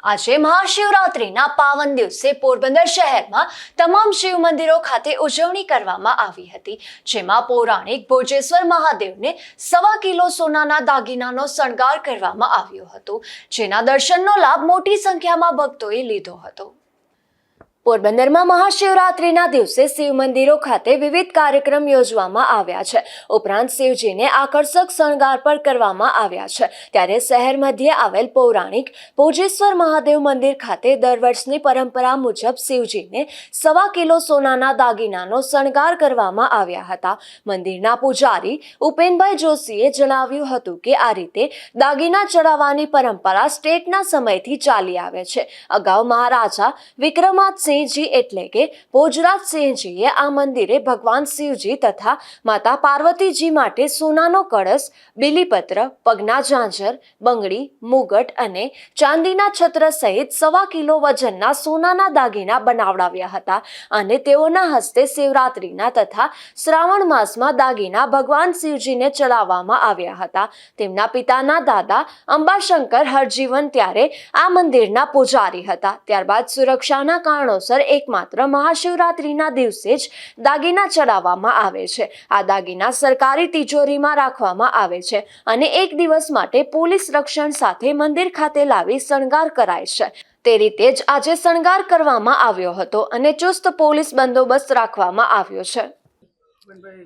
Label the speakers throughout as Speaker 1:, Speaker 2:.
Speaker 1: આજે મહાશિવરાત્રિના પાવન દિવસે પોરબંદર શહેરમાં તમામ શિવ મંદિરો ખાતે ઉજવણી કરવામાં આવી હતી, જેમાં પૌરાણિક ભોજેશ્વર મહાદેવને 1.25 કિલો સોનાના દાગીનાનો શણગાર કરવામાં આવ્યો હતો, જેના દર્શનનો લાભ મોટી સંખ્યામાં ભક્તોએ લીધો હતો। પોરબંદરમાં મહાશિવરાત્રિના દિવસે શિવ મંદિરો ખાતે વિવિધ કાર્યક્રમ યોજવામાં આવ્યા છે। ઉપરાંત શિવજીને આકર્ષક શણગાર પણ કરવામાં આવ્યા છે। ત્યારે શહેર મધ્યે આવેલ પૌરાણિક ભોજેશ્વર મહાદેવ મંદિર ખાતે દર વર્ષની પરંપરા મુજબ શિવજીને 1.25 કિલો સોનાના દાગીનાનો શણગાર કરવામાં આવ્યા હતા। મંદિરના પૂજારી ઉપેનભાઈ જોશીએ જણાવ્યું હતું કે આ રીતે દાગીના ચડાવવાની પરંપરા સ્ટેટના સમયથી ચાલી આવે છે। અગાઉ મહારાજા વિક્રમાદિત્ય સિંહજી એટલે કે ભોજરાજસિંહજીએ આ મંદિરે ભગવાન શિવજી તથા માતા પાર્વતીજી માટે સોનાનો કળશ, બીલીપત્ર, પગના ઝાંઝર, બંગડી, મુગટ અને ચાંદીના છત્ર સહિત 1.25 કિલો વજનના સોનાના દાગીના બનાવડાવ્યા હતા અને તેઓના હસ્તે શિવરાત્રિના તથા શ્રાવણ માસમાં દાગીના ભગવાન શિવજીને ચડાવવામાં આવ્યા હતા। તેમના પિતાના દાદા અંબાશંકર હરજીવન ત્યારે આ મંદિરના પૂજારી હતા। ત્યારબાદ સુરક્ષાના કારણો એકમાત્ર મહાશિવરાત્રિના દિવસે જ દાગીના ચડાવવામાં આવે છે। આ દાગીના સરકારી તિજોરીમાં રાખવામાં આવે છે અને એક દિવસ માટે પોલીસ રક્ષણ સાથે મંદિર ખાતે લાવી શણગાર કરાય છે। તે રીતે જ આજે શણગાર કરવામાં આવ્યો હતો અને ચુસ્ત પોલીસ બંદોબસ્ત રાખવામાં આવ્યો છે।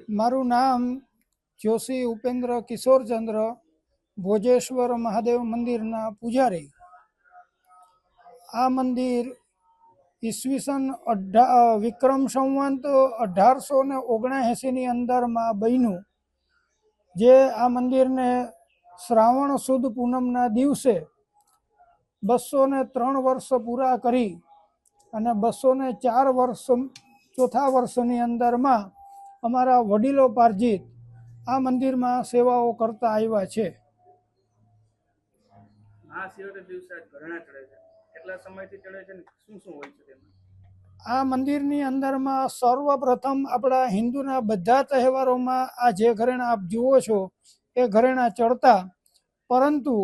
Speaker 2: મારું નામ જોશી ઉપેન્દ્ર કિશોરચંદ્ર, ભોજેશ્વર મહાદેવ મંદિરના પૂજારી। આ મંદિર ઈસવીસન વિક્રમ સંવંત 1879 અંદરમાં બન્યું, જે આ મંદિરને શ્રાવણ સુદ પૂનમના દિવસે 203 વર્ષ પૂરા કરી અને 204 વર્ષ ચોથા વર્ષની અંદરમાં અમારા વડીલો પાર્જિત આ મંદિરમાં સેવાઓ કરતા આવ્યા છે। આ મંદિરની અંદરમાં સર્વપ્રથમ આપણા હિન્દુના બધા તહેવારોમાં આ જે ઘરેણા આપ જુઓ છો એ ઘરેણા ચડતા, પરંતુ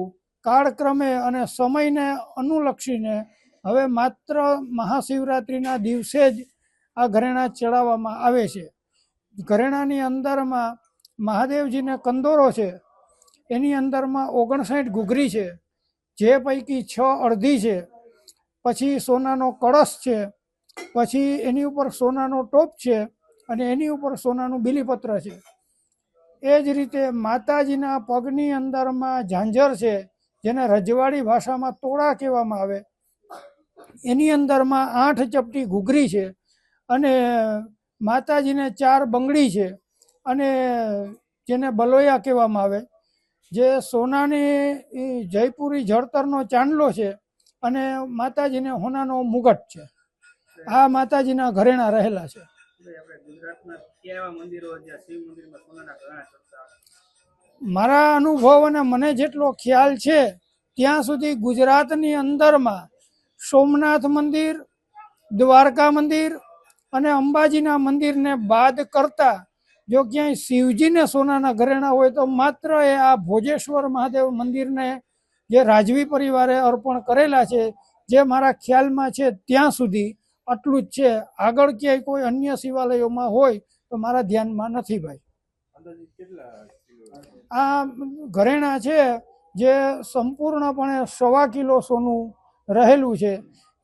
Speaker 2: કાળક્રમે અને સમયને અનુલક્ષીને હવે માત્ર મહાશિવરાત્રિના દિવસે જ આ ઘરેણા ચડાવવામાં આવે છે। ઘરેણાની અંદરમાં મહાદેવજીને કંદોરો છે, એની અંદરમાં 59 ઘૂઘરી છે, જે પૈકી 6 અડધી છે, પછી સોનાનો કળશ છે, પછી એની ઉપર સોનાનો ટોપ છે અને એની ઉપર સોનાનું બીલીપત્ર છે। એ જ રીતે માતાજીના પગની અંદરમાં ઝાંઝર છે, જેને રજવાડી ભાષામાં તોડા કહેવામાં આવે, એની અંદરમાં 8 ચપટી ઘૂઘરી છે અને માતાજીને 4 બંગડી છે અને જેને બલોયા કહેવામાં આવે, જે સોનાની જયપુરી જળતરનો ચાંદલો છે અને માતાજીને હોનાનો મુગટ છે। આ માતાજીના ઘરેણા રહેલા છે। મારા અનુભવ અને મને જેટલો ખ્યાલ છે ત્યાં સુધી ગુજરાતની અંદરમાં સોમનાથ મંદિર, દ્વારકા મંદિર અને અંબાજીના મંદિરને બાદ કરતા જો ક્યાંય શિવજીને સોનાના ઘરેણા હોય તો માત્ર એ આ ભોજેશ્વર મહાદેવ મંદિરને જે રાજવી પરિવારે અર્પણ કરેલા છે, જે મારા ખ્યાલમાં છે ત્યાં સુધી આટલું જ છે। આગળ ક્યાંય કોઈ અન્ય શિવાલયોમાં હોય તો મારા ધ્યાનમાં નથી ભાઈ। આ ઘરેણા છે જે સંપૂર્ણપણે 1.25 કિલો સોનું રહેલું છે,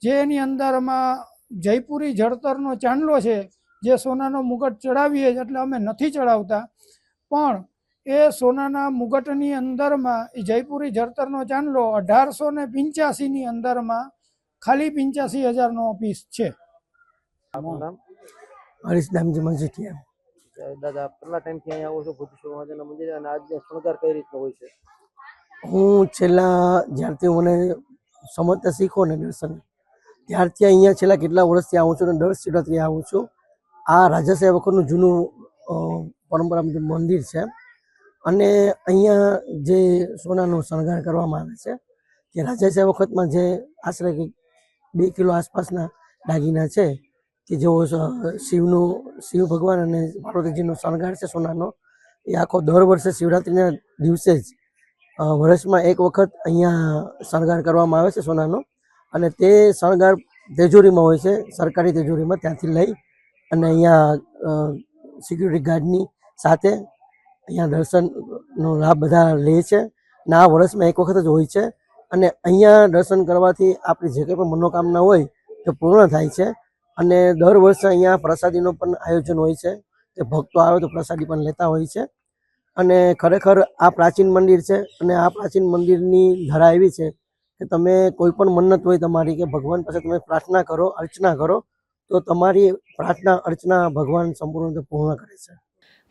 Speaker 2: જેની અંદરમાં જયપુરી જળતરનો ચાંદલો છે, જે સોનાનો મુગટ ચડાવીએ એટલે અમે નથી ચડાવતા, પણ એ સોનાના મુગટની અંદરમાં એ જયપુરી જળતરનો ચાંદલો 1885ની અંદરમાં ખાલી 85,000નો પીસ છે।
Speaker 3: હરીશ દામજી મજીઠિયા। દાદા કેટલા ટાઈમથી અહીંયા આવો છો ભોજેશ્વર મહાદેવના મંદિરે, અને આજનો શણગાર કઈ રીતનો હોય છે? હું છેલ્લા જ્યારથી મને સમજતા શીખો ને દર્શન, ત્યારથી અહીંયા છેલ્લા કેટલા વર્ષથી આવું છું અને દર શિવરાત્રિએ આવું છું। આ રાજાશાહી વખતનું જૂનું પરંપરા મંદિર છે અને અહીંયા જે સોનાનો શણગાર કરવામાં આવે છે કે રાજાશાહી વખતમાં જે આશરે 2 કિલો આસપાસના દાગીના છે કે જેઓ શિવ ભગવાન અને પાર્વતીજીનો શણગાર છે સોનાનો, એ આખો દર વર્ષે શિવરાત્રિના દિવસે જ વર્ષમાં એક વખત અહીંયા શણગાર કરવામાં આવે છે સોનાનો। અને તે શણગાર તિજોરીમાં હોય છે, સરકારી તિજોરીમાં, ત્યાંથી લઈ અને અહીંયા સિક્યુરિટી ગાર્ડની સાથે અહીંયા દર્શનનો લાભ બધા લે છે અને આ વર્ષમાં એક વખત જ હોય છે. અને અહીંયા દર્શન કરવાથી આપણી જે કંઈ પણ મનોકામના હોય તે પૂર્ણ થાય છે. અને દર વર્ષે અહીંયા પ્રસાદીનો પણ આયોજન હોય છે કે ભક્તો આવે તો પ્રસાદી પણ લેતા હોય છે. અને ખરેખર આ પ્રાચીન મંદિર છે અને આ પ્રાચીન મંદિરની ધરા એવી છે કે તમે કોઈ પણ મન્નત હોય તમારી કે ભગવાન પાસે તમે પ્રાર્થના કરો, અર્ચના કરો તો તમારી પ્રાર્થના અર્ચના ભગવાન સંપૂર્ણ રીતે પૂર્ણ કરે છે.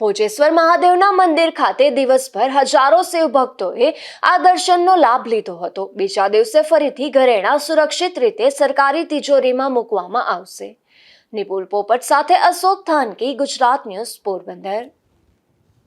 Speaker 1: ભોજેશ્વર મહાદેવના મંદિર ખાતે દિવસભર હજારો શિવ ભક્તોએ આ દર્શનનો લાભ લીધો હતો. બીજા દિવસે ફરીથી ઘરેણાં સુરક્ષિત રીતે સરકારી તિજોરીમાં મૂકવામાં આવશે. નિપુલ પોપટ સાથે અશોક થાનકી, ગુજરાત ન્યૂઝ, પોરબંદર.